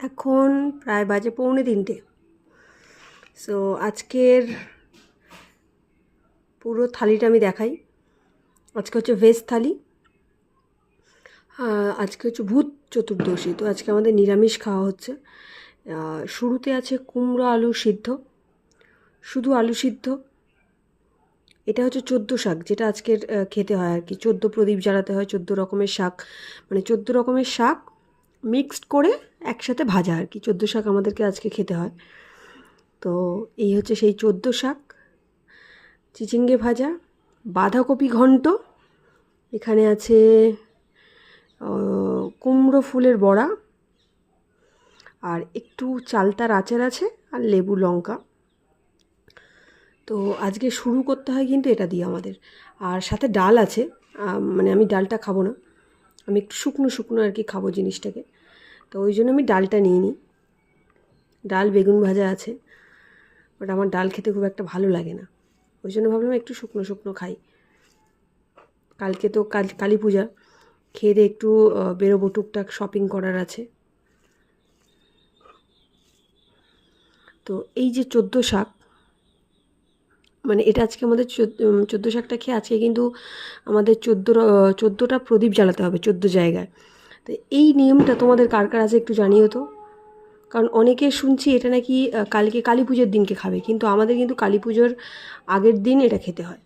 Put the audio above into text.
এখন প্রায় বাজে 2:45। সো আজকের পুরো থালিটা আমি দেখাই। আজকে হচ্ছে ভেজ থালি। আজকে হচ্ছে ভূত চতুর্দশী, তো আজকে আমাদের নিরামিষ খাওয়া হচ্ছে। শুরুতে আছে কুমড়ো আলু সিদ্ধ, শুধু আলু সিদ্ধ। এটা হচ্ছে 14 শাক, যেটা আজকের খেতে হয় আর কি। 14 প্রদীপ জ্বালাতে হয়, 14 রকমের শাক, মানে 14 রকমের শাক মিক্সড করে একসাথে ভাজা আর কি। 14 শাক আমাদেরকে আজকে খেতে হয়। তো এই হচ্ছে সেই 14 শাক, চিচিঙ্গে ভাজা, বাঁধাকপি ঘন্ট, এখানে আছে কুমড়ো ফুলের বড়া, আর একটু চালতার আচার আছে, আর লেবু লঙ্কা। তো আজকে শুরু করতে হয় কিন্তু এটা দিয়ে আমাদের। আর সাথে ডাল আছে, মানে আমি ডালটা খাবো না, আমি একটু শুকনো শুকনো আর কি খাবো জিনিসটাকে। তো ওই জন্য আমি ডালটা নিই নি। ডাল বেগুন ভাজা আছে, বাট আমার ডাল খেতে খুব একটা ভালো লাগে না, ওই জন্য ভাবলাম একটু শুকনো শুকনো খাই। কালকে তো কালী পূজা, খেয়ে দিয়ে একটু বেরোবো, টুকটাক শপিং করার আছে। তো এই যে 14 শাক, মানে এটা আজকে আমাদের 14 শাকটা খেয়ে আজকে কিন্তু আমাদের 14টা প্রদীপ জ্বালাতে হবে 14 জায়গায়। তো এই নিয়মটা তোমাদের কার কার আছে একটু জানিও তো। কারণ অনেকে শুনছি এটা নাকি কালকে কালী পুজোর দিনকে খাবে, কিন্তু আমাদের কিন্তু কালী পুজোর আগের দিন এটা খেতে হয়।